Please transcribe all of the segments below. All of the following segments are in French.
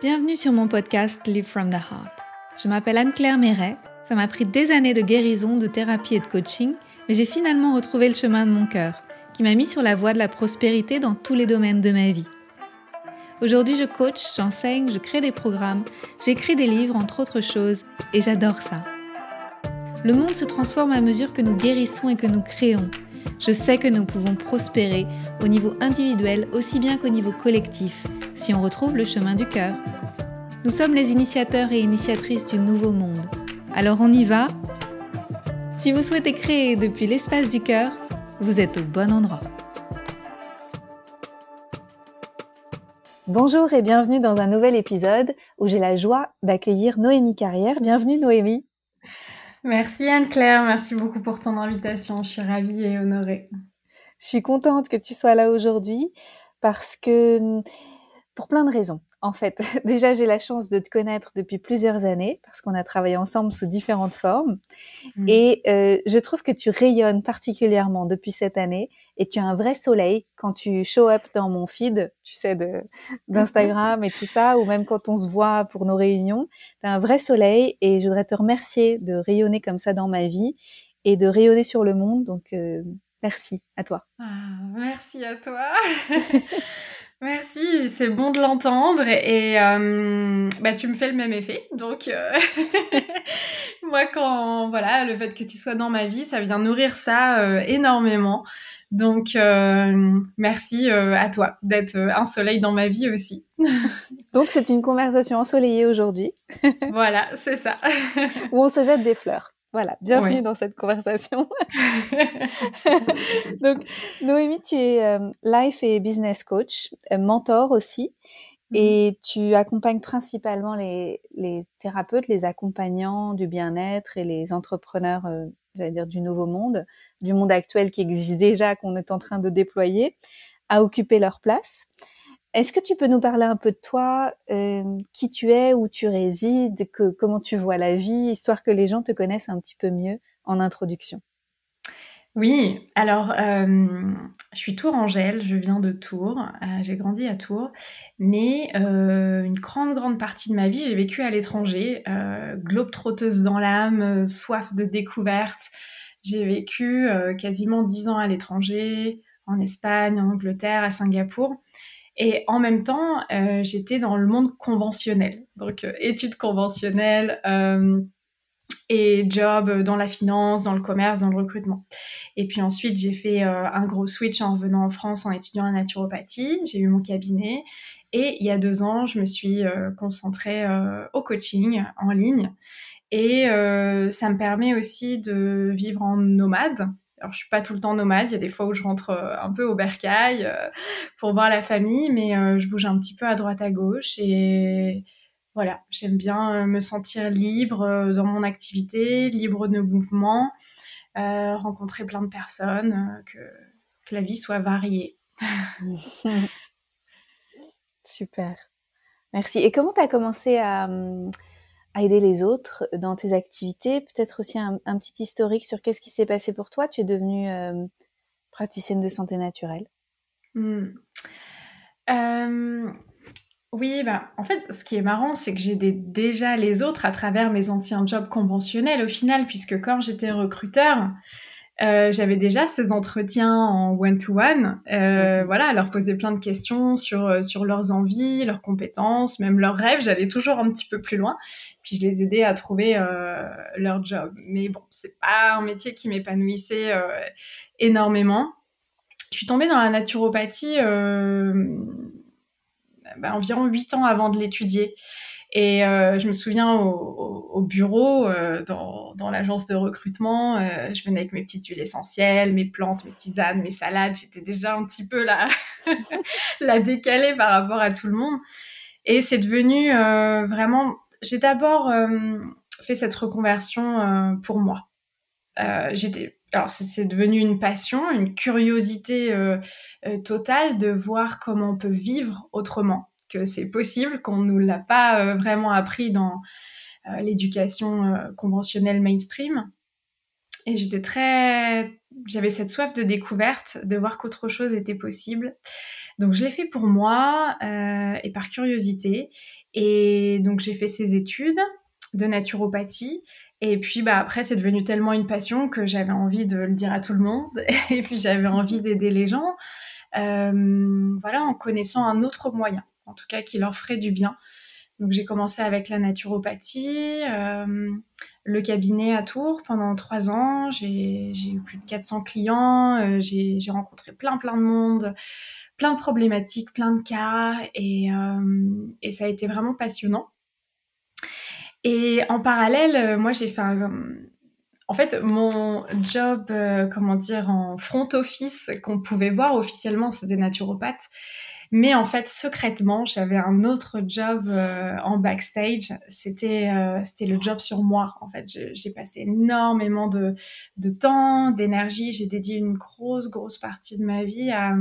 Bienvenue sur mon podcast Live from the Heart. Je m'appelle Anne-Claire Méret. Ça m'a pris des années de guérison, de thérapie et de coaching, mais j'ai finalement retrouvé le chemin de mon cœur, qui m'a mis sur la voie de la prospérité dans tous les domaines de ma vie. Aujourd'hui, je coach, j'enseigne, je crée des programmes, j'écris des livres, entre autres choses, et j'adore ça. Le monde se transforme à mesure que nous guérissons et que nous créons. Je sais que nous pouvons prospérer au niveau individuel aussi bien qu'au niveau collectif, si on retrouve le chemin du cœur. Nous sommes les initiateurs et initiatrices du nouveau monde. Alors on y va ? Si vous souhaitez créer depuis l'espace du cœur, vous êtes au bon endroit. Bonjour et bienvenue dans un nouvel épisode où j'ai la joie d'accueillir Noémie Carrière. Bienvenue Noémie. Merci Anne-Claire, merci beaucoup pour ton invitation, je suis ravie et honorée. Je suis contente que tu sois là aujourd'hui parce que, pour plein de raisons. En fait, déjà j'ai la chance de te connaître depuis plusieurs années parce qu'on a travaillé ensemble sous différentes formes et je trouve que tu rayonnes particulièrement depuis cette année et tu as un vrai soleil quand tu show up dans mon feed, tu sais, d'Instagram et tout ça, ou même quand on se voit pour nos réunions. Tu as un vrai soleil et je voudrais te remercier de rayonner comme ça dans ma vie et de rayonner sur le monde. Donc, merci à toi. Merci à toi. Merci, c'est bon de l'entendre et tu me fais le même effet. Donc, moi, le fait que tu sois dans ma vie, ça vient nourrir ça énormément. Donc, merci à toi d'être un soleil dans ma vie aussi. Donc, c'est une conversation ensoleillée aujourd'hui. Voilà, c'est ça. Où on se jette des fleurs. Voilà, bienvenue Oui. dans cette conversation. Donc, Noémie, tu es life et business coach, mentor aussi, et tu accompagnes principalement les thérapeutes, les accompagnants du bien-être et les entrepreneurs, j'allais dire du nouveau monde, du monde actuel qui existe déjà, qu'on est en train de déployer, à occuper leur place. Est-ce que tu peux nous parler un peu de toi, qui tu es, où tu résides, comment tu vois la vie, histoire que les gens te connaissent un petit peu mieux en introduction? Oui, alors je suis tourangelle, je viens de Tours, j'ai grandi à Tours, mais une grande partie de ma vie, j'ai vécu à l'étranger, globe-trotteuse dans l'âme, soif de découverte. J'ai vécu quasiment 10 ans à l'étranger, en Espagne, en Angleterre, à Singapour. Et en même temps, j'étais dans le monde conventionnel, donc études conventionnelles, et job dans la finance, dans le commerce, dans le recrutement. Et puis ensuite, j'ai fait un gros switch en revenant en France en étudiant la naturopathie. J'ai eu mon cabinet. Et il y a 2 ans, je me suis concentrée au coaching en ligne. Et ça me permet aussi de vivre en nomade. Alors, je suis pas tout le temps nomade. Il y a des fois où je rentre un peu au bercail pour voir la famille, mais je bouge un petit peu à droite à gauche. Et voilà, j'aime bien me sentir libre dans mon activité, libre de mouvement, rencontrer plein de personnes, que la vie soit variée. Super, merci. Et comment tu as commencé à aider les autres dans tes activités? Peut-être aussi un petit historique sur qu'est-ce qui s'est passé pour toi. Tu es devenue praticienne de santé naturelle. Oui, en fait, ce qui est marrant, c'est que j'aidais déjà les autres à travers mes anciens jobs conventionnels au final, puisque quand j'étais recruteur, j'avais déjà ces entretiens en one-to-one, voilà, à leur poser plein de questions sur leurs envies, leurs compétences, même leurs rêves. J'allais toujours un petit peu plus loin, puis je les aidais à trouver leur job. Mais bon, c'est pas un métier qui m'épanouissait énormément. Je suis tombée dans la naturopathie environ 8 ans avant de l'étudier. Et je me souviens au bureau, dans l'agence de recrutement, je venais avec mes petites huiles essentielles, mes plantes, mes tisanes, mes salades. J'étais déjà un petit peu la décalée par rapport à tout le monde. Et c'est devenu vraiment... J'ai d'abord fait cette reconversion pour moi. Alors c'est devenu une passion, une curiosité totale de voir comment on peut vivre autrement, que c'est possible, qu'on nous l'a pas vraiment appris dans l'éducation conventionnelle mainstream. Et j'étais très j'avais cette soif de découverte, de voir qu'autre chose était possible. Donc je l'ai fait pour moi et par curiosité. Et donc j'ai fait ces études de naturopathie. Et puis après, c'est devenu tellement une passion que j'avais envie de le dire à tout le monde. Et puis j'avais envie d'aider les gens, voilà, en connaissant un autre moyen, en tout cas qui leur ferait du bien. Donc j'ai commencé avec la naturopathie, le cabinet à Tours pendant 3 ans. J'ai eu plus de 400 clients, j'ai rencontré plein de monde, plein de problématiques, plein de cas, et ça a été vraiment passionnant. Et en parallèle, moi j'ai fait en fait, mon job, comment dire, en front office qu'on pouvait voir officiellement, c'était naturopathe. Mais en fait, secrètement, j'avais un autre job en backstage. C'était le job sur moi. En fait, j'ai passé énormément de temps, d'énergie. J'ai dédié une grosse partie de ma vie à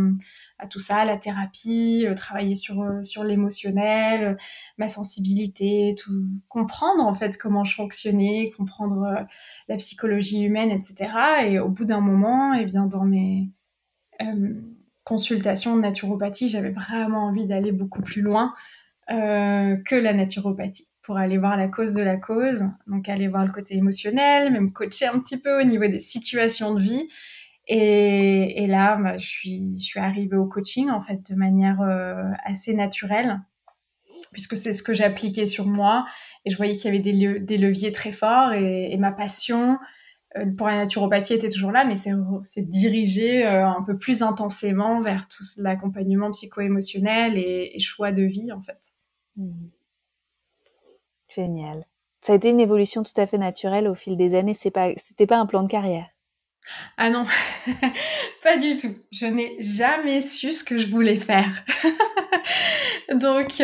tout ça, la thérapie, travailler sur l'émotionnel, ma sensibilité, tout comprendre en fait comment je fonctionnais, comprendre la psychologie humaine, etc. Et au bout d'un moment, eh bien, dans mes consultations de naturopathie, j'avais vraiment envie d'aller beaucoup plus loin que la naturopathie, pour aller voir la cause de la cause, donc aller voir le côté émotionnel, même coacher un petit peu au niveau des situations de vie. Et là, je suis arrivée au coaching en fait de manière assez naturelle, puisque c'est ce que j'appliquais sur moi, et je voyais qu'il y avait des leviers très forts, et ma passion pour la naturopathie était toujours là, mais c'est dirigé un peu plus intensément vers tout l'accompagnement psycho-émotionnel et choix de vie, en fait. Génial. Ça a été une évolution tout à fait naturelle au fil des années. C'était pas un plan de carrière. Ah non, pas du tout. Je n'ai jamais su ce que je voulais faire. Donc,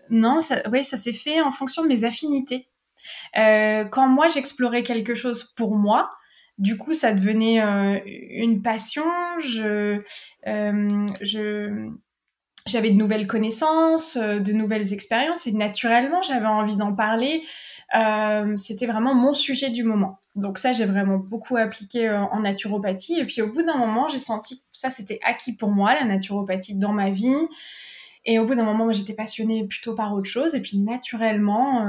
non, ça s'est fait en fonction de mes affinités. Quand moi j'explorais quelque chose pour moi, du coup ça devenait une passion. J'avais de nouvelles connaissances, de nouvelles expériences, et naturellement j'avais envie d'en parler. C'était vraiment mon sujet du moment. Donc ça, j'ai vraiment beaucoup appliqué en naturopathie. Et puis au bout d'un moment, j'ai senti que ça, c'était acquis pour moi, la naturopathie dans ma vie. Et au bout d'un moment, moi, j'étais passionnée plutôt par autre chose. Et puis naturellement,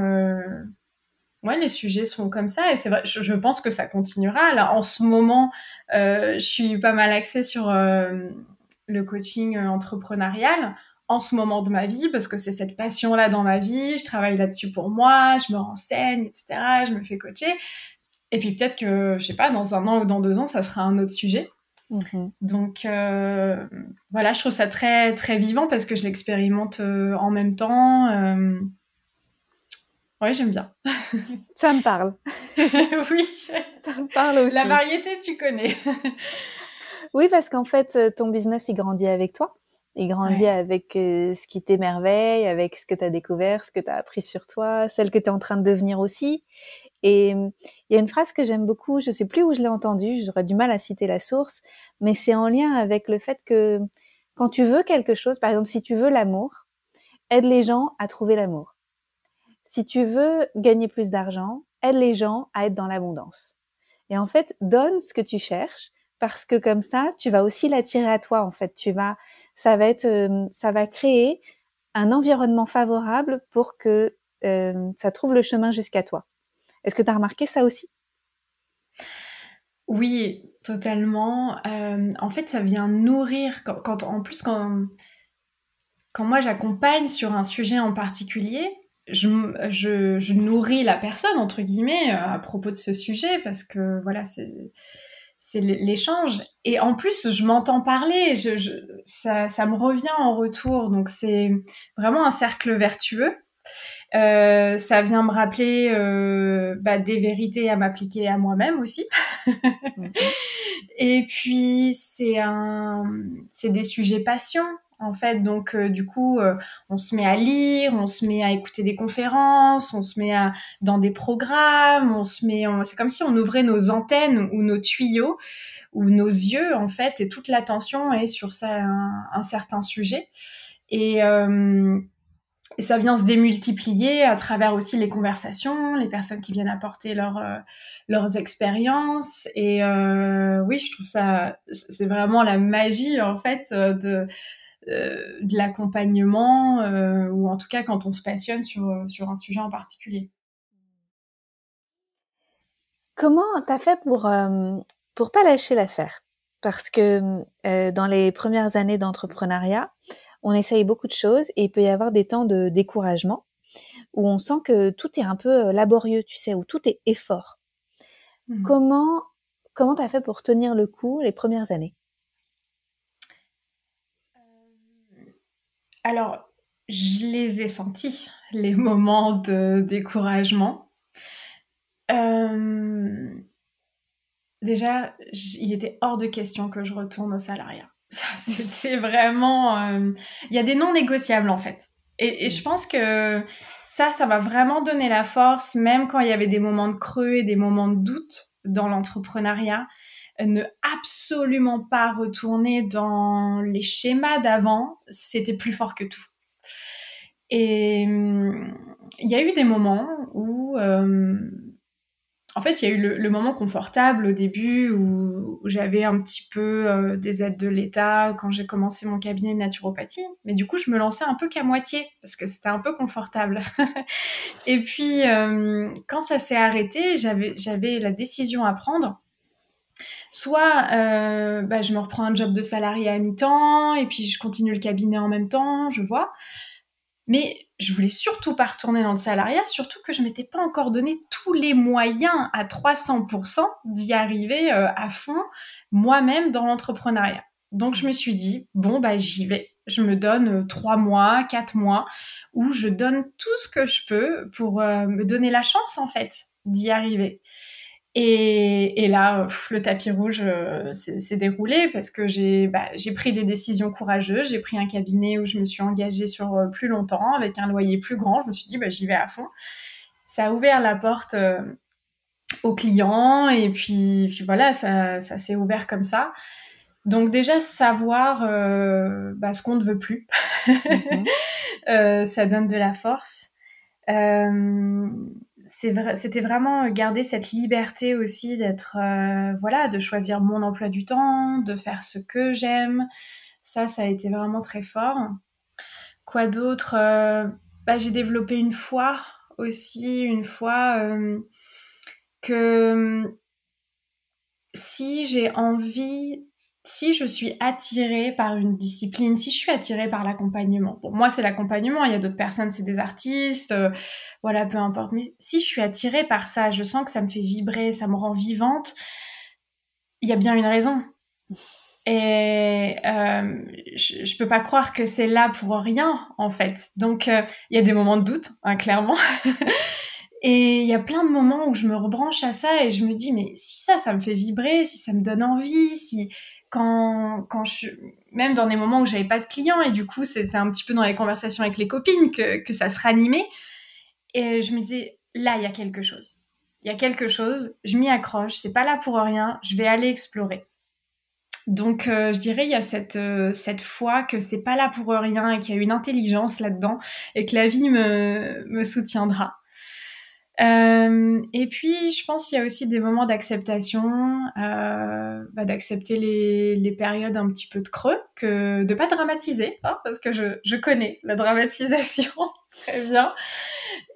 ouais, les sujets sont comme ça. Et c'est vrai, je pense que ça continuera. Là, en ce moment, je suis pas mal axée sur le coaching entrepreneurial en ce moment de ma vie, parce que c'est cette passion-là dans ma vie. Je travaille là-dessus pour moi, je me renseigne, etc. Je me fais coacher. Et puis peut-être que, je sais pas, dans 1 an ou dans 2 ans, ça sera un autre sujet. Donc voilà, je trouve ça très très vivant parce que je l'expérimente en même temps. Ouais, j'aime bien. Ça me parle. Oui, ça me parle aussi. La variété, tu connais. Oui, parce qu'en fait, ton business, il grandit avec toi. Il grandit avec ce qui t'émerveille, avec ce que tu as découvert, ce que tu as appris sur toi, celle que tu es en train de devenir aussi. Et il y a une phrase que j'aime beaucoup, je sais plus où je l'ai entendue, j'aurais du mal à citer la source, mais c'est en lien avec le fait que quand tu veux quelque chose, par exemple, si tu veux l'amour, aide les gens à trouver l'amour. Si tu veux gagner plus d'argent, aide les gens à être dans l'abondance. Et en fait, donne ce que tu cherches, parce que comme ça, tu vas aussi l'attirer à toi. En fait, ça va créer un environnement favorable pour que ça trouve le chemin jusqu'à toi. Est-ce que tu as remarqué ça aussi? Oui, totalement. En fait, ça vient nourrir quand moi j'accompagne sur un sujet en particulier, je nourris la personne entre guillemets à propos de ce sujet, parce que voilà, c'est l'échange, et en plus je m'entends parler, ça me revient en retour, donc c'est vraiment un cercle vertueux. Ça vient me rappeler des vérités à m'appliquer à moi-même aussi. Et puis c'est des sujets passion en fait, donc du coup on se met à lire, on se met à écouter des conférences, on se met dans des programmes, c'est comme si on ouvrait nos antennes ou nos tuyaux ou nos yeux en fait, et toute l'attention est sur ça, un certain sujet. Et Et ça vient se démultiplier à travers aussi les conversations, les personnes qui viennent apporter leurs expériences. Et oui, je trouve ça, c'est vraiment la magie en fait de l'accompagnement, ou en tout cas quand on se passionne sur un sujet en particulier. Comment t'as fait pour pas lâcher l'affaire? Parce que dans les premières années d'entrepreneuriat, on essaye beaucoup de choses et il peut y avoir des temps de découragement où on sent que tout est un peu laborieux, tu sais, où tout est effort. Mmh. Comment t'as fait pour tenir le coup les premières années? Alors, je les ai sentis, les moments de découragement. Déjà, il était hors de question que je retourne au salariat. Ça, c'était vraiment... Il y a des non négociables, en fait. Et je pense que ça m'a vraiment donné la force, même quand il y avait des moments de creux et des moments de doute dans l'entrepreneuriat, ne absolument pas retourner dans les schémas d'avant, c'était plus fort que tout. Et il y a eu des moments où... en fait, il y a eu le moment confortable au début où j'avais un petit peu des aides de l'État quand j'ai commencé mon cabinet de naturopathie. Mais du coup, je me lançais un peu qu'à moitié parce que c'était un peu confortable. Et puis, quand ça s'est arrêté, j'avais la décision à prendre. Soit je me reprends un job de salarié à mi-temps et puis je continue le cabinet en même temps, je vois. Mais je voulais surtout pas retourner dans le salariat, surtout que je m'étais pas encore donné tous les moyens à 300% d'y arriver à fond moi-même dans l'entrepreneuriat. Donc je me suis dit, bon bah j'y vais. Je me donne 3 mois, 4 mois, où je donne tout ce que je peux pour me donner la chance en fait d'y arriver. Et là, le tapis rouge s'est déroulé parce que j'ai pris des décisions courageuses. J'ai pris un cabinet où je me suis engagée sur plus longtemps, avec un loyer plus grand. Je me suis dit, j'y vais à fond. Ça a ouvert la porte aux clients et puis voilà, ça s'est ouvert comme ça. Donc déjà, savoir ce qu'on ne veut plus, ça donne de la force. C'était vraiment garder cette liberté aussi d'être, de choisir mon emploi du temps, de faire ce que j'aime. Ça a été vraiment très fort. Quoi d'autre? J'ai développé une foi aussi, une foi que si j'ai envie, si je suis attirée par une discipline, si je suis attirée par l'accompagnement, pour moi c'est l'accompagnement, il y a d'autres personnes, c'est des artistes, voilà, peu importe, mais si je suis attirée par ça, je sens que ça me fait vibrer, ça me rend vivante, il y a bien une raison. Et je peux pas croire que c'est là pour rien, en fait. Donc, il y a des moments de doute, hein, clairement. Et il y a plein de moments où je me rebranche à ça et je me dis, mais si ça me fait vibrer, si ça me donne envie, si quand même dans des moments où j'avais pas de clients et du coup, c'était un petit peu dans les conversations avec les copines que ça se ranimait. Et je me disais, là, il y a quelque chose. Il y a quelque chose, je m'y accroche, c'est pas là pour rien, je vais aller explorer. Donc, je dirais, il y a cette foi que c'est pas là pour rien et qu'il y a une intelligence là-dedans et que la vie me soutiendra. Et puis, je pense qu'il y a aussi des moments d'acceptation, d'accepter les périodes un petit peu de creux, de pas dramatiser, hein, parce que je connais la dramatisation très bien.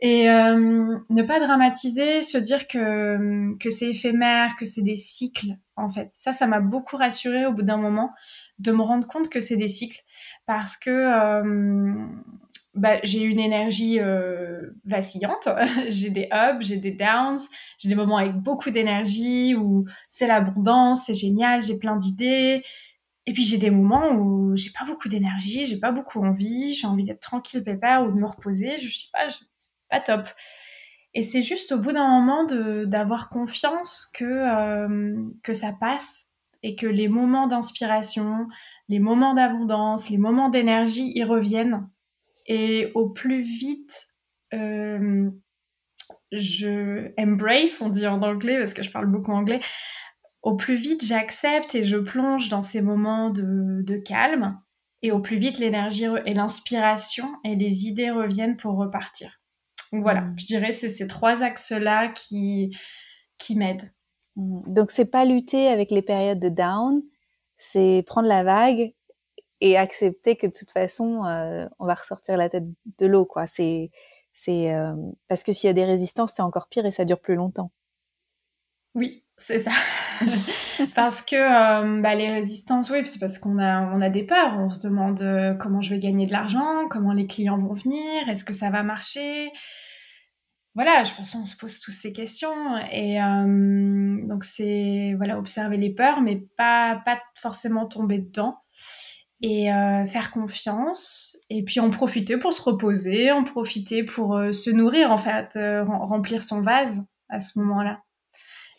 Et ne pas dramatiser, se dire que c'est éphémère, que c'est des cycles, en fait. Ça m'a beaucoup rassurée au bout d'un moment de me rendre compte que c'est des cycles, parce que j'ai une énergie vacillante, j'ai des ups, j'ai des downs, j'ai des moments avec beaucoup d'énergie où c'est l'abondance, c'est génial, j'ai plein d'idées. Et puis j'ai des moments où j'ai pas beaucoup d'énergie, j'ai pas beaucoup envie, j'ai envie d'être tranquille, pépère ou de me reposer, je sais pas top. Et c'est juste au bout d'un moment d'avoir confiance que ça passe et que les moments d'inspiration, les moments d'abondance, les moments d'énergie, ils reviennent. Et au plus vite, je embrace, on dit en anglais parce que je parle beaucoup anglais, au plus vite j'accepte et je plonge dans ces moments de calme Et au plus vite, l'énergie et l'inspiration et les idées reviennent pour repartir. Donc voilà, je dirais c'est ces 3 axes-là qui m'aident. Donc, c'est pas lutter avec les périodes de down, c'est prendre la vague et accepter que de toute façon, on va ressortir la tête de l'eau, quoi. C'est parce que s'il y a des résistances, c'est encore pire et ça dure plus longtemps. Oui, c'est ça. Parce que les résistances, oui, c'est parce qu'on a des peurs. On se demande comment je vais gagner de l'argent, comment les clients vont venir, est-ce que ça va marcher? Voilà, je pense qu'on se pose tous ces questions. Et donc, c'est observer les peurs, mais pas forcément tomber dedans. Et faire confiance. Et puis en profiter pour se reposer, en profiter pour se nourrir, en fait, remplir son vase à ce moment-là.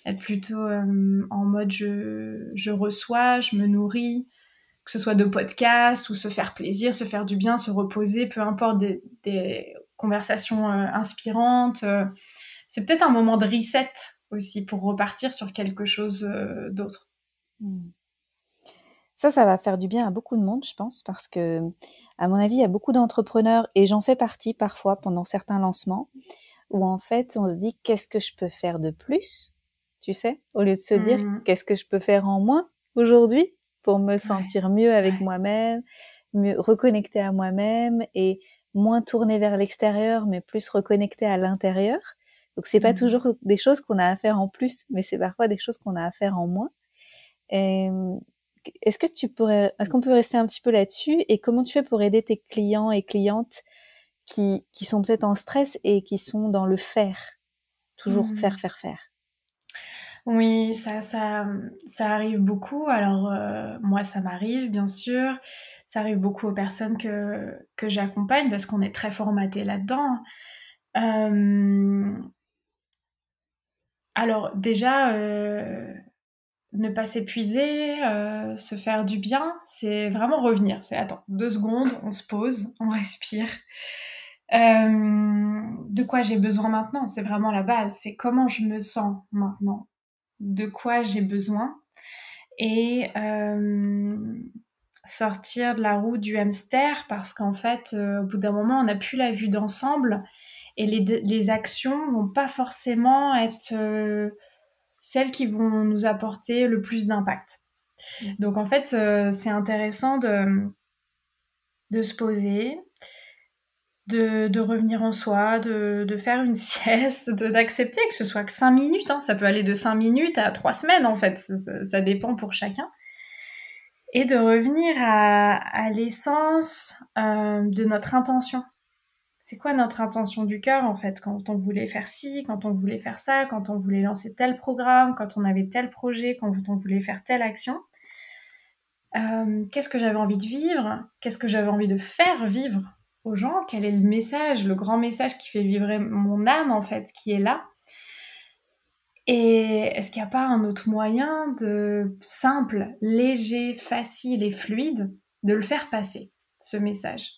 Être plutôt en mode je reçois, je me nourris, que ce soit de podcasts ou se faire plaisir, se faire du bien, se reposer, peu importe, des conversations inspirantes. C'est peut-être un moment de reset aussi pour repartir sur quelque chose d'autre. Ça va faire du bien à beaucoup de monde, je pense, parce que, à mon avis, il y a beaucoup d'entrepreneurs, et j'en fais partie parfois pendant certains lancements, où en fait, on se dit, qu'est-ce que je peux faire de plus? Tu sais, au lieu de se dire, qu'est-ce que je peux faire en moins aujourd'hui pour me sentir mieux avec moi-même, mieux reconnecter à moi-même et moins tourner vers l'extérieur, mais plus reconnecter à l'intérieur. Donc, c'est pas toujours des choses qu'on a à faire en plus, mais c'est parfois des choses qu'on a à faire en moins. Et est-ce qu'on peut rester un petit peu là-dessus et comment tu fais pour aider tes clients et clientes qui sont peut-être en stress et qui sont dans le faire, toujours faire. Oui, ça arrive beaucoup. Alors moi, ça m'arrive bien sûr. Ça arrive beaucoup aux personnes que j'accompagne parce qu'on est très formaté là-dedans. Alors déjà, ne pas s'épuiser, se faire du bien, c'est vraiment revenir. C'est attends, 2 secondes, on se pose, on respire. De quoi j'ai besoin maintenant? C'est vraiment la base. C'est comment je me sens maintenant. De quoi j'ai besoin. Et sortir de la roue du hamster parce qu'en fait, au bout d'un moment, on n'a plus la vue d'ensemble et les actions vont pas forcément être celles qui vont nous apporter le plus d'impact. Donc en fait, c'est intéressant de se poser, de revenir en soi, de faire une sieste, d'accepter que ce soit que 5 minutes. Hein. Ça peut aller de 5 minutes à 3 semaines en fait, ça dépend pour chacun. Et de revenir à l'essence de notre intention. C'est quoi notre intention du cœur en fait, quand on voulait faire ci, quand on voulait faire ça, quand on voulait lancer tel programme, quand on avait tel projet, quand on voulait faire telle action. Qu'est-ce que j'avais envie de vivre? Qu'est-ce que j'avais envie de faire vivre aux gens? Quel est le message, le grand message qui fait vibrer mon âme en fait, qui est là? Et est-ce qu'il n'y a pas un autre moyen de simple, léger, facile et fluide de le faire passer, ce message?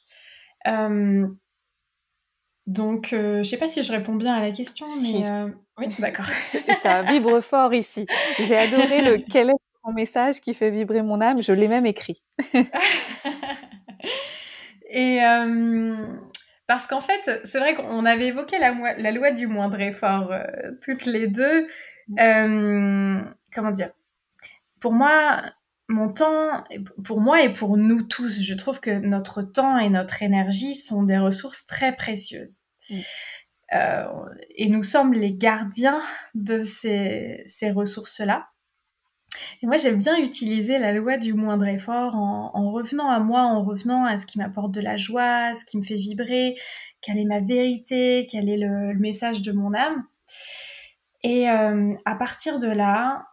Donc, je ne sais pas si je réponds bien à la question, si. mais oui, d'accord. Ça vibre fort ici. J'ai adoré quel est ton message qui fait vibrer mon âme. Je l'ai même écrit. Et parce qu'en fait, c'est vrai qu'on avait évoqué la loi du moindre effort toutes les deux. Comment dire? Pour moi, mon temps, pour moi et pour nous tous, je trouve que notre temps et notre énergie sont des ressources très précieuses. Et nous sommes les gardiens de ces ressources-là. Et moi, j'aime bien utiliser la loi du moindre effort en revenant à moi, en revenant à ce qui m'apporte de la joie, ce qui me fait vibrer, quelle est ma vérité, quel est le message de mon âme. Et à partir de là,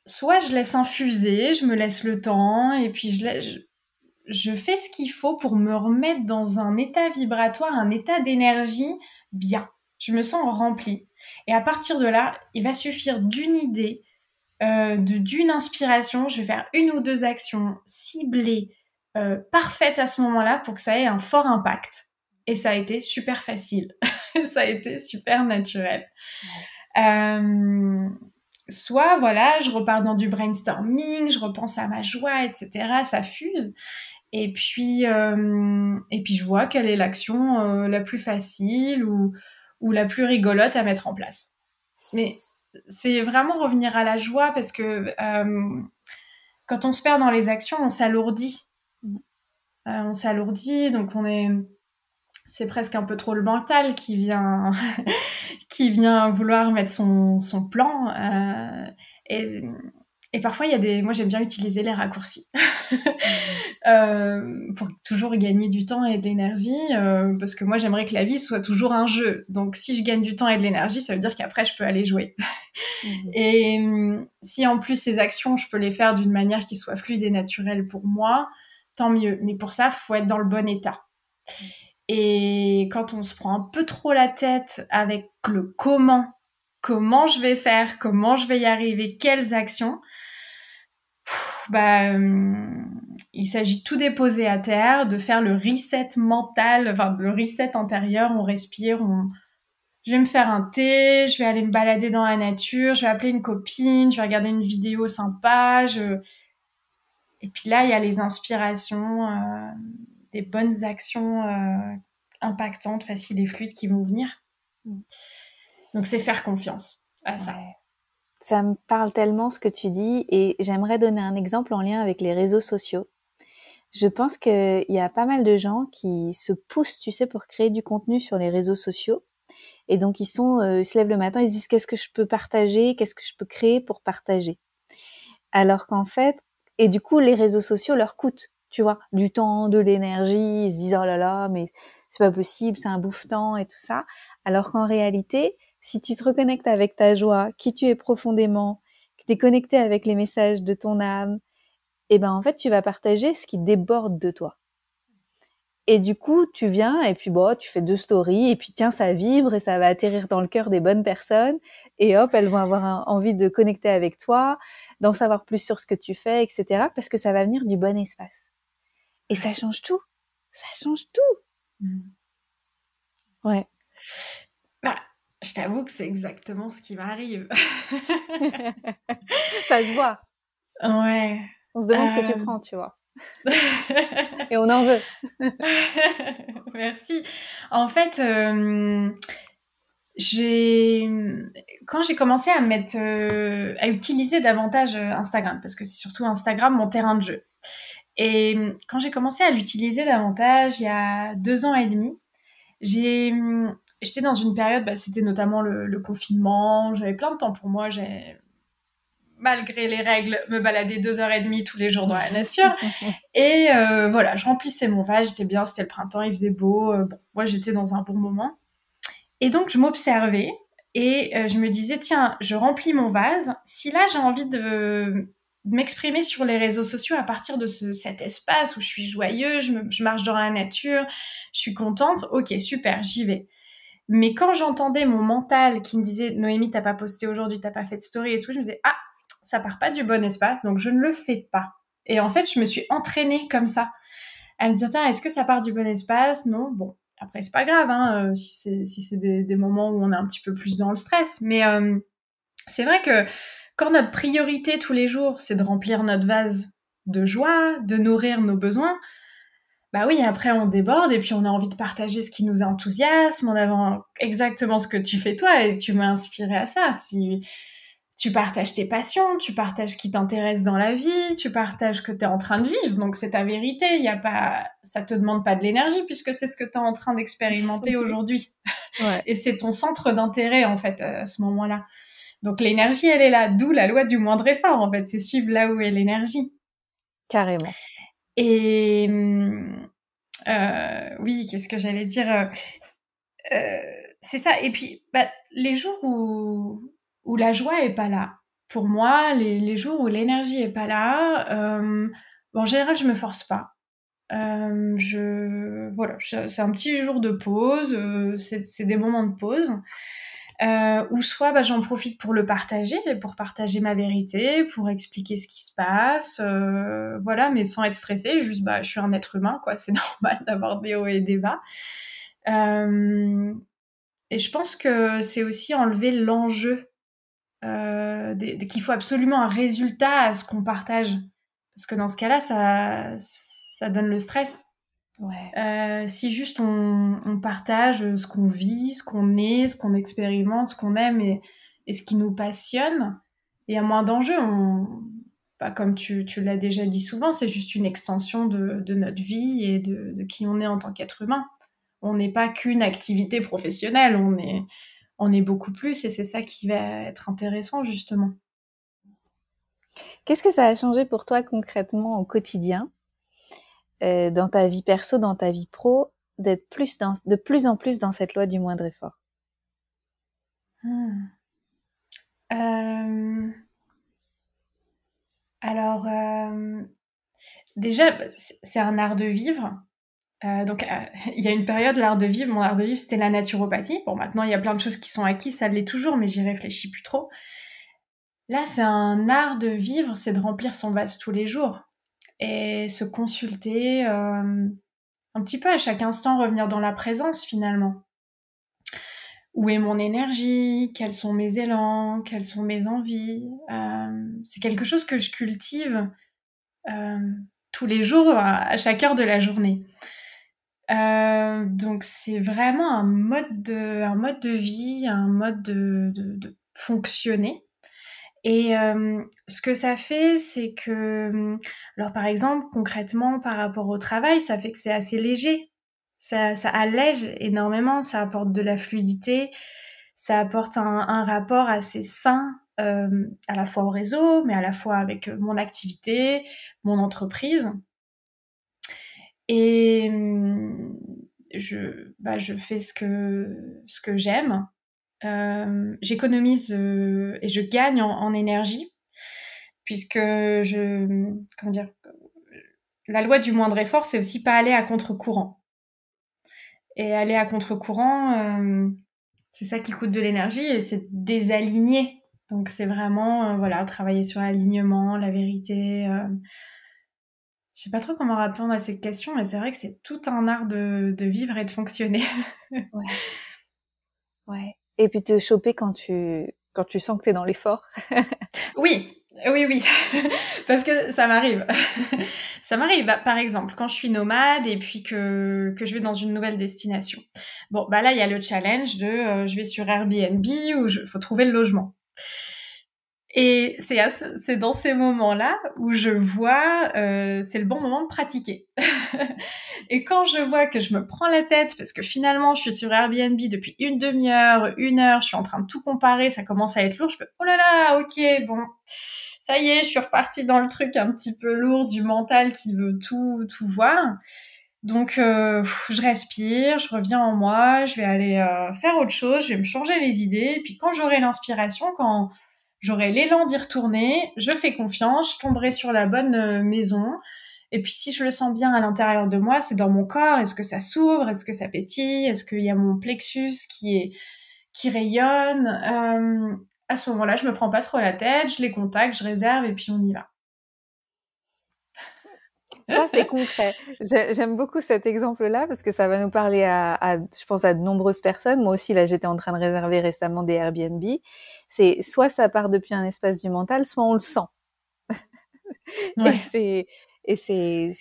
soit je laisse infuser, je me laisse le temps, et puis je fais ce qu'il faut pour me remettre dans un état vibratoire, un état d'énergie bien. Je me sens remplie. Et à partir de là, il va suffire d'une idée, d'une inspiration. Je vais faire 1 ou 2 actions ciblées, parfaites à ce moment-là pour que ça ait un fort impact. Et ça a été super facile. Ça a été super naturel. Soit, voilà, je repars dans du brainstorming, je repense à ma joie, etc. Ça fuse. Et puis je vois quelle est l'action la plus facile ou la plus rigolote à mettre en place. Mais c'est vraiment revenir à la joie parce que quand on se perd dans les actions, on s'alourdit. On s'alourdit, donc c'est presque un peu trop le mental qui vient, qui vient vouloir mettre son plan. Et, et parfois, moi j'aime bien utiliser les raccourcis pour toujours gagner du temps et de l'énergie, parce que moi j'aimerais que la vie soit toujours un jeu. Donc si je gagne du temps et de l'énergie, ça veut dire qu'après je peux aller jouer. Et si en plus ces actions, je peux les faire d'une manière qui soit fluide et naturelle pour moi, tant mieux. Mais pour ça, faut être dans le bon état. Et quand on se prend un peu trop la tête avec le comment je vais faire, comment je vais y arriver, quelles actions, il s'agit de tout déposer à terre, de faire le reset mental, enfin le reset intérieur, on respire, je vais me faire un thé, je vais aller me balader dans la nature, je vais appeler une copine, je vais regarder une vidéo sympa, et puis là, il y a les inspirations, des bonnes actions impactantes, faciles et fluides qui vont venir. Donc, c'est faire confiance à ça. Ouais. Ça me parle tellement ce que tu dis et j'aimerais donner un exemple en lien avec les réseaux sociaux. Je pense qu'il y a pas mal de gens qui se poussent, tu sais, pour créer du contenu sur les réseaux sociaux. Et donc, ils se lèvent le matin, ils se disent qu'est-ce que je peux partager, qu'est-ce que je peux créer pour partager. Alors qu'en fait, et du coup, les réseaux sociaux leur coûtent, tu vois, du temps, de l'énergie. Ils se disent oh là là, mais c'est pas possible, c'est un bouffe-temps et tout ça. Alors qu'en réalité, si tu te reconnectes avec ta joie, qui tu es profondément, que tu es connecté avec les messages de ton âme, et ben en fait, tu vas partager ce qui déborde de toi. Et du coup, tu viens et puis tu fais 2 stories et puis tiens, ça vibre et ça va atterrir dans le cœur des bonnes personnes et hop, elles vont avoir envie de connecter avec toi, d'en savoir plus sur ce que tu fais, etc. Parce que ça va venir du bon espace. Et ça change tout. Ça change tout. Ouais. Je t'avoue que c'est exactement ce qui m'arrive. Ça se voit. Ouais. On se demande ce que tu prends, tu vois. Et on en veut. Merci. En fait, quand j'ai commencé à utiliser davantage Instagram, parce que c'est surtout Instagram mon terrain de jeu. Et quand j'ai commencé à l'utiliser davantage, il y a 2 ans et demi, j'étais dans une période, c'était notamment le confinement, j'avais plein de temps pour moi, j'ai, malgré les règles, me balader 2 heures et demie tous les jours dans la nature. Et voilà, je remplissais mon vase, j'étais bien, c'était le printemps, il faisait beau, moi j'étais dans un bon moment. Et donc je m'observais et je me disais, tiens, je remplis mon vase, si là j'ai envie de m'exprimer sur les réseaux sociaux à partir de cet espace où je suis joyeuse, je marche dans la nature, je suis contente, ok, super, j'y vais. Mais quand j'entendais mon mental qui me disait, Noémie, t'as pas posté aujourd'hui, t'as pas fait de story et tout, je me disais, ah, ça part pas du bon espace, donc je ne le fais pas. Et en fait, je me suis entraînée comme ça, à me dire, tiens, est-ce que ça part du bon espace? Non, bon, après, c'est pas grave, hein, si c'est des moments où on est un petit peu plus dans le stress. Mais c'est vrai que quand notre priorité tous les jours, c'est de remplir notre vase de joie, de nourrir nos besoins, bah oui, après on déborde et puis on a envie de partager ce qui nous enthousiasme, on a exactement ce que tu fais toi et tu m'as inspiré à ça. Tu partages tes passions, tu partages ce qui t'intéresse dans la vie, tu partages ce que tu es en train de vivre, donc c'est ta vérité, ça te demande pas de l'énergie puisque c'est ce que tu es en train d'expérimenter aujourd'hui. Ouais. Et c'est ton centre d'intérêt en fait à ce moment-là. Donc l'énergie, elle est là, d'où la loi du moindre effort en fait, c'est suivre là où est l'énergie. Carrément. Et oui, qu'est-ce que j'allais dire c'est ça. Et puis, les jours où la joie est pas là, pour moi, les jours où l'énergie est pas là, en général, je me force pas. Voilà, c'est un petit jour de pause, c'est des moments de pause. Ou soit j'en profite pour le partager, pour partager ma vérité, pour expliquer ce qui se passe, voilà, mais sans être stressée, juste je suis un être humain, quoi, c'est normal d'avoir des hauts et des bas. Et je pense que c'est aussi enlever l'enjeu qu'il faut absolument un résultat à ce qu'on partage. Parce que dans ce cas-là, ça donne le stress. Ouais. Si juste on partage ce qu'on vit, ce qu'on est, ce qu'on expérimente, ce qu'on aime et ce qui nous passionne, il y a moins d'enjeux. Bah, comme tu l'as déjà dit souvent, c'est juste une extension de notre vie et de qui on est en tant qu'être humain. On n'est pas qu'une activité professionnelle, on est beaucoup plus et c'est ça qui va être intéressant justement. Qu'est-ce que ça a changé pour toi concrètement au quotidien, dans ta vie perso, dans ta vie pro, de plus en plus dans cette loi du moindre effort? Hmm. Euh, alors, déjà, c'est un art de vivre. Donc, il y a une période, l'art de vivre, mon art de vivre, c'était la naturopathie. Bon, maintenant, il y a plein de choses qui sont acquises, ça l'est toujours, mais j'y réfléchis plus trop. Là, c'est un art de vivre, c'est de remplir son vase tous les jours et se consulter un petit peu à chaque instant, revenir dans la présence finalement. Où est mon énergie? Quels sont mes élans? Quelles sont mes envies? C'est quelque chose que je cultive euh, tous les jours, à chaque heure de la journée. Donc c'est vraiment un mode de vie, un mode de fonctionner. Et ce que ça fait, c'est que, alors par exemple, concrètement, par rapport au travail, ça fait que c'est assez léger. Ça allège énormément, ça apporte de la fluidité, ça apporte un rapport assez sain, à la fois au réseau, mais à la fois avec mon activité, mon entreprise. Et je fais ce que j'aime. J'économise et je gagne en énergie puisque comment dire, la loi du moindre effort, c'est aussi pas aller à contre-courant. Et aller à contre-courant, c'est ça qui coûte de l'énergie et c'est désaligner. Donc c'est vraiment voilà, travailler sur l'alignement, la vérité. Je sais pas trop comment répondre à cette question, mais c'est vrai que c'est tout un art de vivre et de fonctionner. Ouais, ouais. Et puis te choper quand tu sens que t'es dans l'effort. Oui, oui, oui, parce que ça m'arrive. Ça m'arrive, bah, par exemple, quand je suis nomade et puis que je vais dans une nouvelle destination. Bon, bah là, il y a le challenge de je vais sur Airbnb où faut trouver le logement. Et c'est dans ces moments-là où je vois, c'est le bon moment de pratiquer. Et quand je vois que je me prends la tête, parce que finalement, je suis sur Airbnb depuis une demi-heure, une heure, je suis en train de tout comparer, ça commence à être lourd, je fais, oh là là, ok, bon, ça y est, je suis repartie dans le truc un petit peu lourd du mental qui veut tout voir. Donc, je respire, je reviens en moi, je vais aller faire autre chose, je vais me changer les idées, et puis quand j'aurai l'inspiration, quand j'aurai l'élan d'y retourner, je fais confiance, je tomberai sur la bonne maison. Et puis si je le sens bien à l'intérieur de moi, c'est dans mon corps. Est-ce que ça s'ouvre? Est-ce que ça pétille? Est-ce qu'il y a mon plexus qui rayonne? À ce moment-là, je me prends pas trop la tête, je les contacte, je réserve et puis on y va. Ça, c'est concret. J'aime beaucoup cet exemple-là parce que ça va nous parler je pense, à de nombreuses personnes. Moi aussi, là, j'étais en train de réserver récemment des Airbnb. C'est soit ça part depuis un espace du mental, soit on le sent. Et Ouais.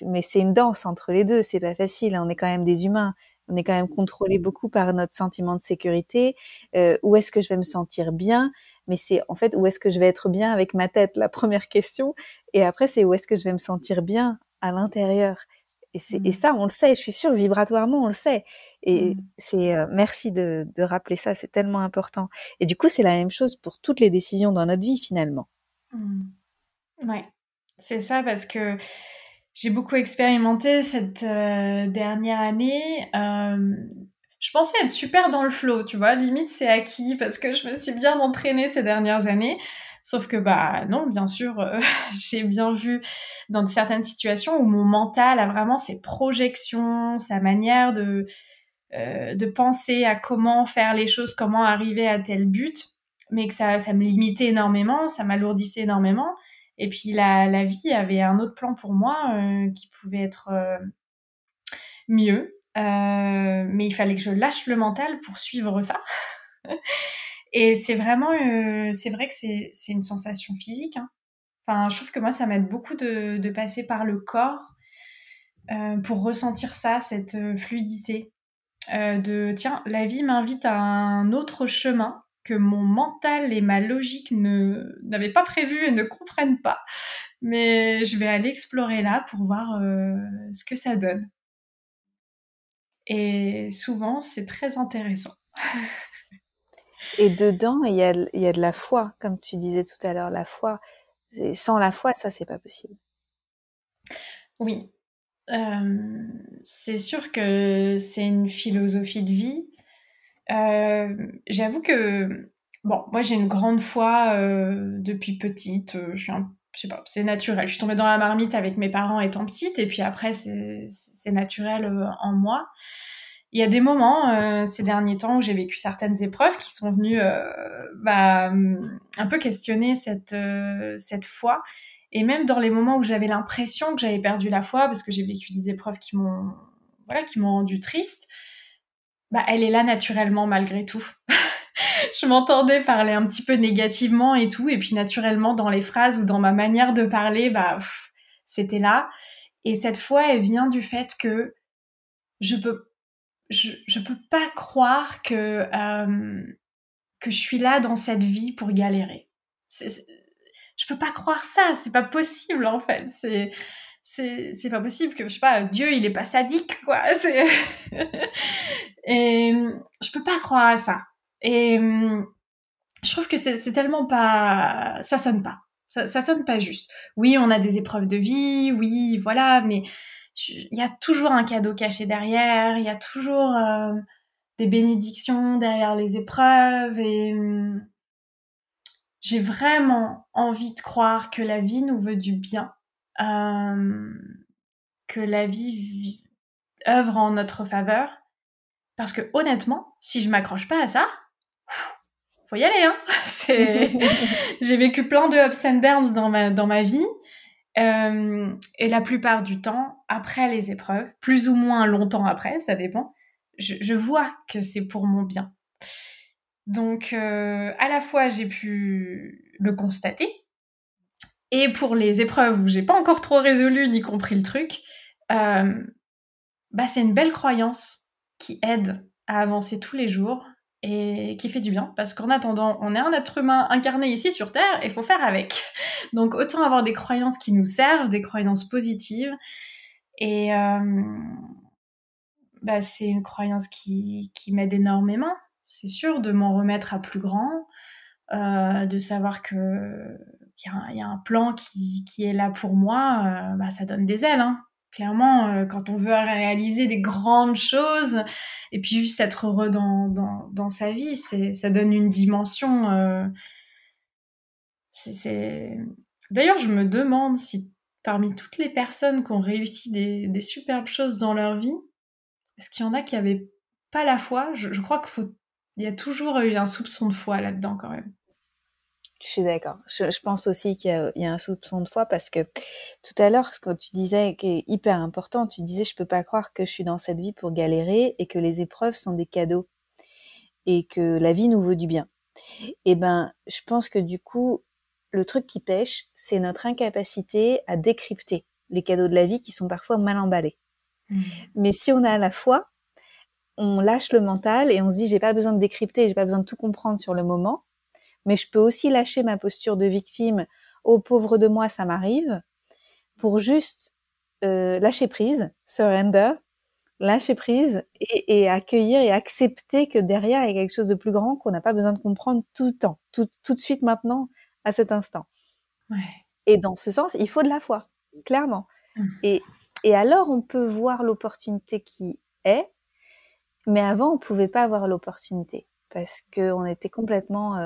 mais c'est une danse entre les deux. C'est pas facile. On est quand même des humains. On est quand même contrôlé beaucoup par notre sentiment de sécurité. Où est-ce que je vais me sentir bien? Mais c'est en fait où est-ce que je vais être bien avec ma tête, la première question. Et après, c'est où est-ce que je vais me sentir bien à l'intérieur. Et ça, on le sait. Je suis sûre, vibratoirement, on le sait. Et c'est merci de rappeler ça. C'est tellement important. Et du coup, c'est la même chose pour toutes les décisions dans notre vie finalement. Ouais, c'est ça parce que j'ai beaucoup expérimenté cette dernière année. Je pensais être super dans le flow, tu vois, limite c'est acquis parce que je me suis bien entraînée ces dernières années. Sauf que bah non, bien sûr, j'ai bien vu dans certaines situations où mon mental a vraiment ses projections, sa manière de penser à comment faire les choses, comment arriver à tel but, mais que ça me limitait énormément, ça m'alourdissait énormément. Et puis la vie avait un autre plan pour moi qui pouvait être mieux. Mais il fallait que je lâche le mental pour suivre ça. Et c'est vraiment, c'est vrai que c'est une sensation physique. Hein. Enfin, je trouve que moi, ça m'aide beaucoup de passer par le corps pour ressentir ça, cette fluidité. Tiens, la vie m'invite à un autre chemin que mon mental et ma logique n'avaient pas prévu et ne comprennent pas. Mais je vais aller explorer là pour voir ce que ça donne. Et souvent, c'est très intéressant. Et dedans, il y a de la foi, comme tu disais tout à l'heure, la foi. Et sans la foi, ça, c'est pas possible. Oui. C'est sûr que c'est une philosophie de vie. J'avoue que, bon, moi j'ai une grande foi depuis petite. Je sais pas, c'est naturel. Je suis tombée dans la marmite avec mes parents étant petite, et puis après c'est naturel en moi. Il y a des moments ces derniers temps où j'ai vécu certaines épreuves qui sont venues un peu questionner cette foi. Et même dans les moments où j'avais l'impression que j'avais perdu la foi, parce que j'ai vécu des épreuves qui m'ont rendue triste, elle est là naturellement malgré tout. Je m'entendais parler un petit peu négativement et tout, et puis naturellement dans les phrases ou dans ma manière de parler, c'était là. Et cette foi, elle vient du fait que je peux pas croire que je suis là dans cette vie pour galérer. Je peux pas croire ça, c'est pas possible en fait. C'est pas possible que, je sais pas, Dieu il est pas sadique quoi. Et je peux pas croire à ça. Et je trouve que c'est tellement pas, ça sonne pas. Ça sonne pas juste. Oui, on a des épreuves de vie, oui, voilà, mais il y a toujours un cadeau caché derrière, il y a toujours des bénédictions derrière les épreuves, et j'ai vraiment envie de croire que la vie nous veut du bien, que la vie œuvre en notre faveur, parce que honnêtement, si je m'accroche pas à ça, faut y aller, hein. J'ai vécu plein de ups and downs dans ma vie, et la plupart du temps, après les épreuves, plus ou moins longtemps après, ça dépend, je vois que c'est pour mon bien. Donc, à la fois, j'ai pu le constater, et pour les épreuves où j'ai pas encore trop résolu ni compris le truc, c'est une belle croyance qui aide à avancer tous les jours et qui fait du bien, parce qu'en attendant, on est un être humain incarné ici sur Terre et il faut faire avec. Donc autant avoir des croyances qui nous servent, des croyances positives, et c'est une croyance qui m'aide énormément, c'est sûr, de m'en remettre à plus grand, de savoir qu'il y a un plan qui est là pour moi, ça donne des ailes, hein. Clairement, quand on veut réaliser des grandes choses, et puis juste être heureux dans sa vie, ça donne une dimension. D'ailleurs, je me demande si parmi toutes les personnes qui ont réussi des superbes choses dans leur vie, est-ce qu'il y en a qui n'avaient pas la foi? Je crois il y a toujours eu un soupçon de foi là-dedans quand même. Je suis d'accord. Je pense aussi qu'il y a un soupçon de foi, parce que tout à l'heure, ce que tu disais qui est hyper important, tu disais je peux pas croire que je suis dans cette vie pour galérer et que les épreuves sont des cadeaux et que la vie nous veut du bien. Et je pense que du coup, le truc qui pêche, c'est notre incapacité à décrypter les cadeaux de la vie qui sont parfois mal emballés. Mais si on a la foi, on lâche le mental et on se dit j'ai pas besoin de décrypter, j'ai pas besoin de tout comprendre sur le moment. Mais je peux aussi lâcher ma posture de victime, oh pauvre de moi, ça m'arrive, pour juste lâcher prise, surrender, lâcher prise et accueillir et accepter que derrière il y a quelque chose de plus grand qu'on n'a pas besoin de comprendre tout le temps, tout de suite maintenant, à cet instant. Ouais. Et dans ce sens, il faut de la foi, clairement. Et alors on peut voir l'opportunité qui est, mais avant on pouvait pas avoir l'opportunité, parce qu'on était complètement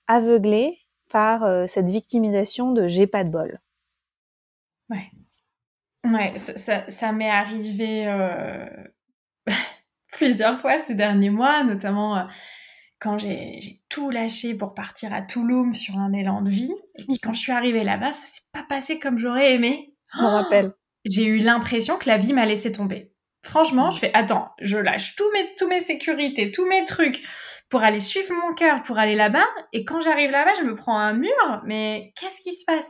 aveuglé par cette victimisation de j'ai pas de bol. Ouais, ça m'est arrivé plusieurs fois ces derniers mois, notamment quand j'ai tout lâché pour partir à Tulum sur un élan de vie. Et puis quand je suis arrivée là-bas, ça s'est pas passé comme j'aurais aimé. Je m'en rappelle. J'ai eu l'impression que la vie m'a laissé tomber. Franchement, je fais attends, je lâche tous mes sécurités, tous mes trucs pour aller suivre mon cœur, pour aller là-bas. Et quand j'arrive là-bas, je me prends un mur. Mais qu'est-ce qui se passe?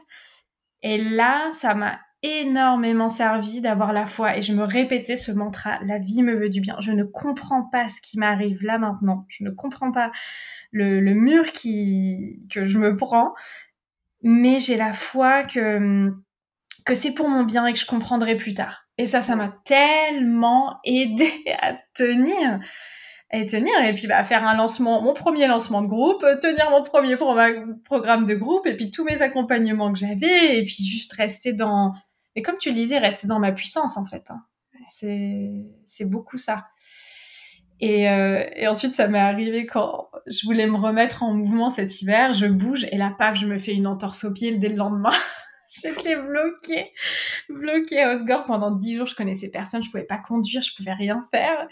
Et là, ça m'a énormément servi d'avoir la foi et je me répétais ce mantra, la vie me veut du bien. Je ne comprends pas ce qui m'arrive là maintenant. Je ne comprends pas le mur que je me prends, mais j'ai la foi que c'est pour mon bien et que je comprendrai plus tard. Et ça m'a tellement aidé à tenir. Et puis faire mon premier lancement de groupe, tenir mon premier programme de groupe, et puis tous mes accompagnements que j'avais, et puis juste rester et comme tu le disais, rester dans ma puissance en fait. Hein. C'est beaucoup ça. Et ensuite, ça m'est arrivé quand je voulais me remettre en mouvement cet hiver, je bouge, et là, paf, je me fais une entorse au pied dès le lendemain. J'étais bloquée à Osgore pendant 10 jours, je connaissais personne, je pouvais pas conduire, je pouvais rien faire.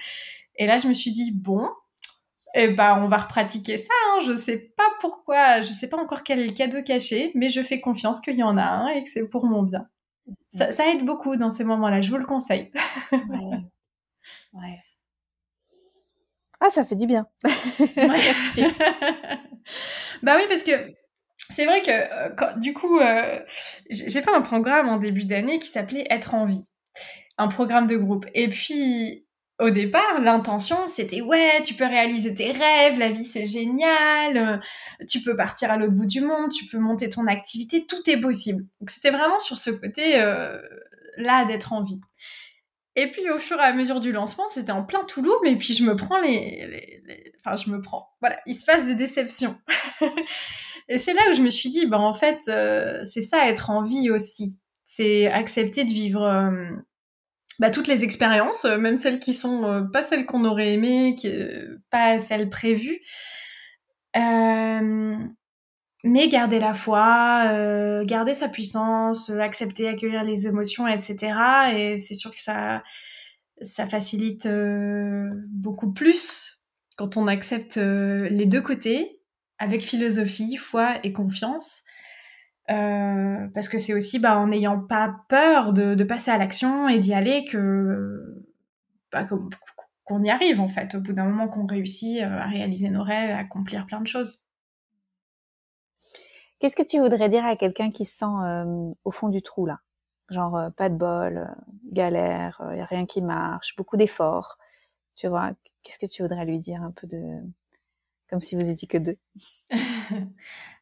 Et là, je me suis dit, bon, on va repratiquer ça, hein. Je sais pas pourquoi, je sais pas encore quel est le cadeau caché, mais je fais confiance qu'il y en a un et que c'est pour mon bien. Ça aide beaucoup dans ces moments-là, je vous le conseille. Ouais. Ah, ça fait du bien. Merci. Bah oui, parce que c'est vrai que du coup, j'ai fait un programme en début d'année qui s'appelait Être en vie, un programme de groupe. Et puis, au départ, l'intention, c'était ouais, tu peux réaliser tes rêves, la vie c'est génial, tu peux partir à l'autre bout du monde, tu peux monter ton activité, tout est possible. Donc c'était vraiment sur ce côté là d'être en vie. Et puis au fur et à mesure du lancement, c'était en plein Toulouse, et puis je me prends voilà, il se passe des déceptions. Et c'est là où je me suis dit, en fait, c'est ça être en vie aussi. C'est accepter de vivre toutes les expériences, même celles qui sont pas celles qu'on aurait aimées, pas celles prévues. Mais garder la foi, garder sa puissance, accepter, accueillir les émotions, etc. Et c'est sûr que ça facilite beaucoup plus quand on accepte les deux côtés, avec philosophie, foi et confiance. Parce que c'est aussi en n'ayant pas peur de passer à l'action et d'y aller qu'on y arrive en fait, au bout d'un moment qu'on réussit à réaliser nos rêves, à accomplir plein de choses. Qu'est-ce que tu voudrais dire à quelqu'un qui se sent au fond du trou là? Genre pas de bol, galère, y a rien qui marche, beaucoup d'efforts. Tu vois, qu'est-ce que tu voudrais lui dire un peu comme si vous étiez que deux?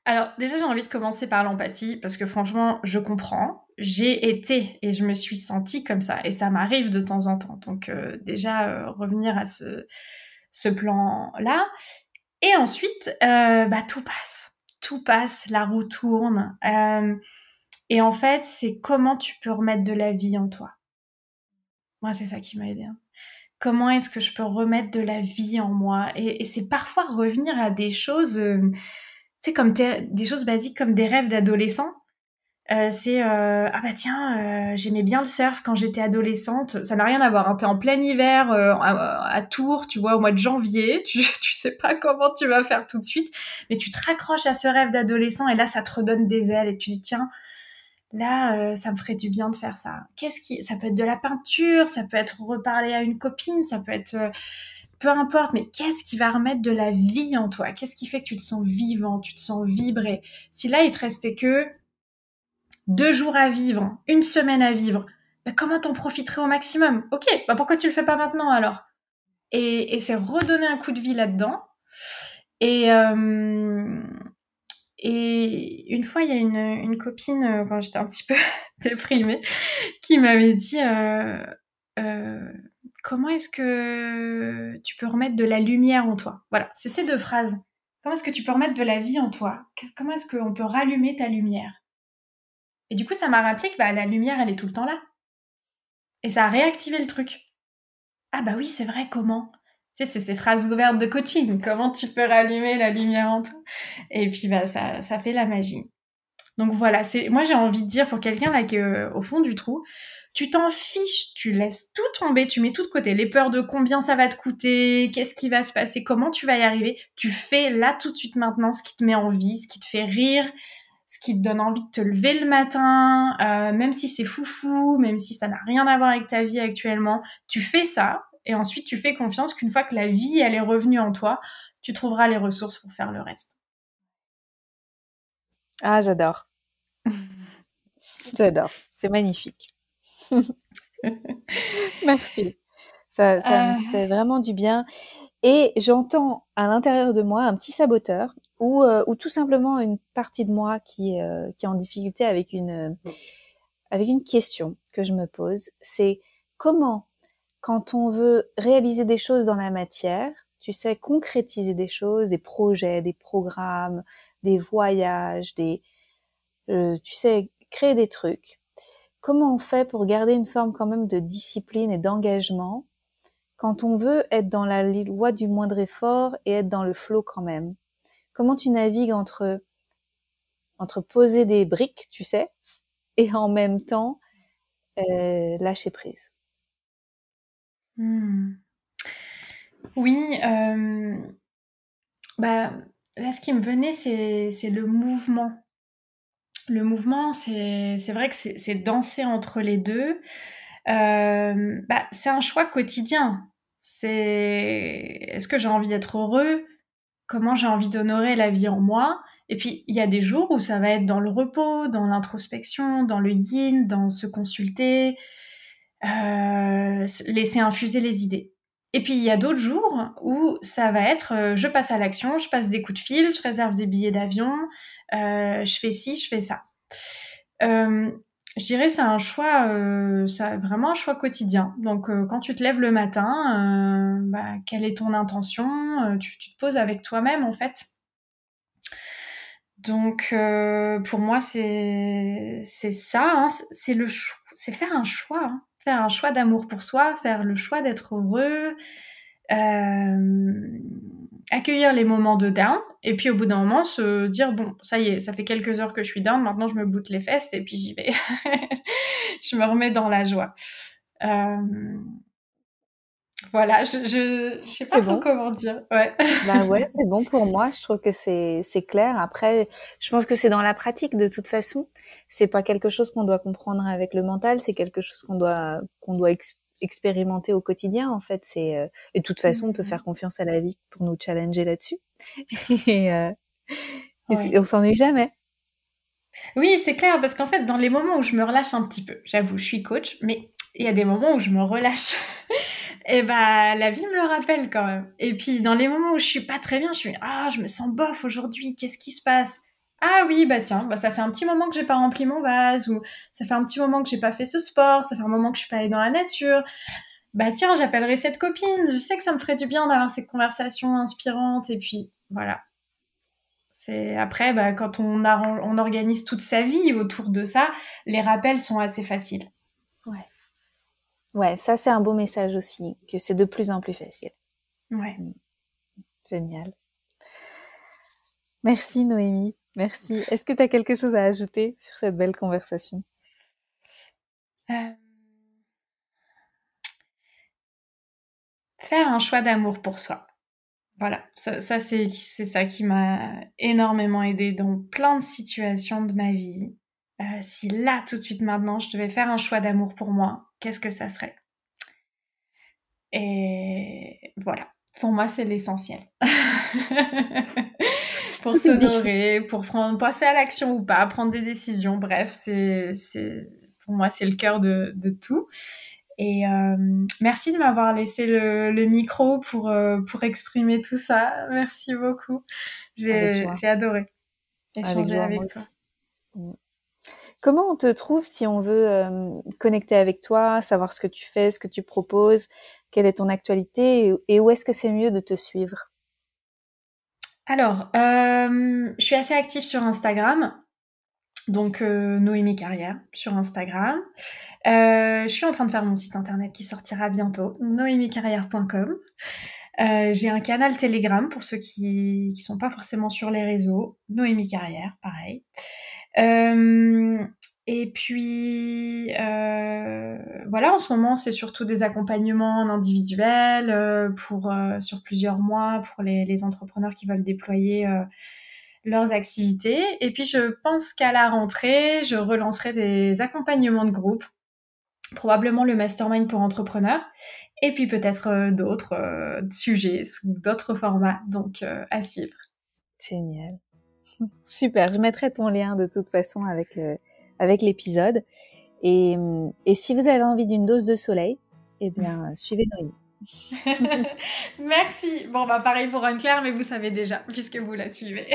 Alors déjà, j'ai envie de commencer par l'empathie parce que franchement, je comprends. J'ai été et je me suis sentie comme ça et ça m'arrive de temps en temps. Donc déjà, revenir à ce plan-là. Et ensuite, tout passe. Tout passe, la roue tourne. Et en fait, c'est comment tu peux remettre de la vie en toi. Moi, c'est ça qui m'a aidée. Hein. Comment est-ce que je peux remettre de la vie en moi ? Et c'est parfois revenir à des choses, comme des choses basiques comme des rêves d'adolescent. J'aimais bien le surf quand j'étais adolescente. Ça n'a rien à voir. Hein. T'es en plein hiver à Tours, tu vois, au mois de janvier. Tu sais pas comment tu vas faire tout de suite, mais tu te raccroches à ce rêve d'adolescent et là, ça te redonne des ailes et tu dis tiens, là, ça me ferait du bien de faire ça. Ça peut être de la peinture, ça peut être reparler à une copine, ça peut être peu importe, mais qu'est-ce qui va remettre de la vie en toi ? Qu'est-ce qui fait que tu te sens vivant, tu te sens vibrer ? Si là, il te restait que 2 jours à vivre, 1 semaine à vivre, comment t'en profiterais au maximum ? Ok, pourquoi tu le fais pas maintenant alors ? Et c'est redonner un coup de vie là-dedans. Et une fois, il y a une copine, quand j'étais un petit peu déprimée, qui m'avait dit comment est-ce que tu peux remettre de la lumière en toi ? Voilà, c'est ces 2 phrases. Comment est-ce que tu peux remettre de la vie en toi ? Comment est-ce qu'on peut rallumer ta lumière ? Et du coup, ça m'a rappelé que la lumière, elle est tout le temps là. Et ça a réactivé le truc. Ah oui, c'est vrai, comment ? Tu sais, c'est ces phrases ouvertes de coaching. Comment tu peux rallumer la lumière en toi ? Et puis, ça fait la magie. Donc voilà, moi j'ai envie de dire pour quelqu'un là qui est au fond du trou, tu t'en fiches, tu laisses tout tomber, tu mets tout de côté, les peurs de combien ça va te coûter, qu'est-ce qui va se passer, comment tu vas y arriver, tu fais là tout de suite maintenant ce qui te met en vie, ce qui te fait rire, ce qui te donne envie de te lever le matin, même si c'est foufou, même si ça n'a rien à voir avec ta vie actuellement, tu fais ça et ensuite tu fais confiance qu'une fois que la vie elle est revenue en toi, tu trouveras les ressources pour faire le reste. Ah, j'adore. J'adore. C'est magnifique. Merci. Ça me fait vraiment du bien. Et j'entends à l'intérieur de moi un petit saboteur ou tout simplement une partie de moi qui est en difficulté avec une question que je me pose. C'est comment, quand on veut réaliser des choses dans la matière, tu sais, concrétiser des choses, des projets, des programmes, des voyages, tu sais, créer des trucs. Comment on fait pour garder une forme quand même de discipline et d'engagement quand on veut être dans la loi du moindre effort et être dans le flow quand même? Comment tu navigues entre poser des briques, tu sais, et en même temps lâcher prise? Oui, bah, là, ce qui me venait, c'est le mouvement. Le mouvement, c'est vrai que c'est danser entre les deux. C'est un choix quotidien. Est-ce que j'ai envie d'être heureux? Comment j'ai envie d'honorer la vie en moi? Et puis, il y a des jours où ça va être dans le repos, dans l'introspection, dans le yin, dans se consulter, laisser infuser les idées. Et puis, il y a d'autres jours où ça va être je passe à l'action, je passe des coups de fil, je réserve des billets d'avion, je fais ci, je fais ça. Je dirais c'est un choix, c'est vraiment un choix quotidien. Donc, quand tu te lèves le matin, quelle est ton intention? Tu te poses avec toi-même, en fait. Donc, pour moi, c'est ça, hein, c'est faire un choix, hein. Faire un choix d'amour pour soi, faire le choix d'être heureux, accueillir les moments de down, et puis au bout d'un moment se dire bon, ça y est, ça fait quelques heures que je suis down, maintenant je me botte les fesses et puis j'y vais. Je me remets dans la joie. Voilà, je sais pas C'est trop bon. comment dire. Ouais. Bah ouais, c'est bon pour moi. Je trouve que c'est clair. Après, je pense que c'est dans la pratique de toute façon. C'est pas quelque chose qu'on doit comprendre avec le mental. C'est quelque chose qu'on doit expérimenter au quotidien. En fait, et de toute façon, on peut faire confiance à la vie pour nous challenger là-dessus. Et, Ouais. on s'ennuie jamais. Oui, c'est clair, parce qu'en fait, dans les moments où je me relâche un petit peu, j'avoue, je suis coach, mais il y a des moments où je me relâche. Et la vie me le rappelle quand même. Et puis, dans les moments où je suis pas très bien, je suis je me sens bof aujourd'hui, qu'est-ce qui se passe? Ah oui, tiens, ça fait un petit moment que j'ai pas rempli mon vase, ou ça fait un petit moment que j'ai pas fait ce sport, ça fait un moment que je suis pas allée dans la nature. Tiens, j'appellerai cette copine, je sais que ça me ferait du bien d'avoir ces conversations inspirantes, et puis voilà. C'est après, quand on organise toute sa vie autour de ça, les rappels sont assez faciles. Ouais. Ouais, ça c'est un beau message aussi, que c'est de plus en plus facile. Ouais. Génial. Merci Noémie. Merci. Est-ce que tu as quelque chose à ajouter sur cette belle conversation? Faire un choix d'amour pour soi. Voilà, ça c'est ça qui m'a énormément aidée dans plein de situations de ma vie. Si là, tout de suite maintenant, je devais faire un choix d'amour pour moi, qu'est-ce que ça serait? Et voilà, pour moi, c'est l'essentiel. Pour Tout est dit. s'honorer, pour passer à l'action ou pas, prendre des décisions. Bref, pour moi, c'est le cœur de tout. Et merci de m'avoir laissé le micro pour exprimer tout ça. Merci beaucoup. Avec joie. J'ai adoré Avec échanger joie, moi avec toi. aussi. Comment on te trouve si on veut connecter avec toi, savoir ce que tu fais, ce que tu proposes, quelle est ton actualité et où est-ce que c'est mieux de te suivre? Alors, je suis assez active sur Instagram, donc Noémie Carrière sur Instagram. Je suis en train de faire mon site internet qui sortira bientôt, noémiecarrière.com. J'ai un canal Telegram pour ceux qui sont pas forcément sur les réseaux, Noémie Carrière, pareil. Et puis voilà, en ce moment, c'est surtout des accompagnements en individuel sur plusieurs mois pour les entrepreneurs qui veulent déployer leurs activités. Et puis, je pense qu'à la rentrée, je relancerai des accompagnements de groupe, probablement le mastermind pour entrepreneurs, et puis peut-être d'autres sujets sous d'autres formats, donc à suivre. Génial. Super, je mettrai ton lien de toute façon avec l'épisode. Et si vous avez envie d'une dose de soleil, eh bien, suivez Noémie. Merci. Bon, bah pareil pour Anne-Claire, mais vous savez déjà, puisque vous la suivez.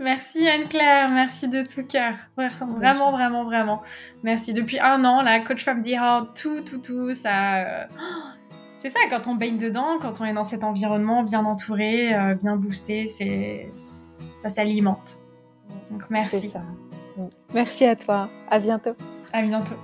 Merci Anne-Claire, merci de tout cœur. Vraiment, vraiment, vraiment. Merci. Depuis 1 an, là, Coach from the Heart, tout, ça... C'est ça, quand on baigne dedans, quand on est dans cet environnement bien entouré, bien boosté, ça s'alimente. Donc merci. C'est ça. Merci à toi. À bientôt. À bientôt.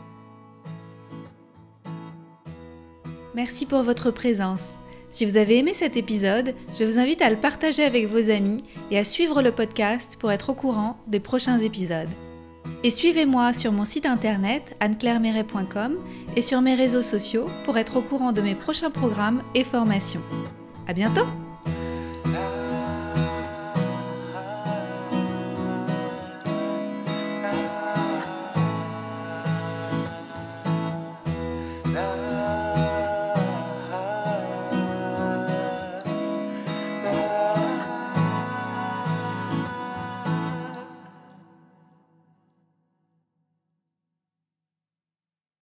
Merci pour votre présence. Si vous avez aimé cet épisode, je vous invite à le partager avec vos amis et à suivre le podcast pour être au courant des prochains épisodes. Et suivez-moi sur mon site internet anneclairemeret.com et sur mes réseaux sociaux pour être au courant de mes prochains programmes et formations. À bientôt! Now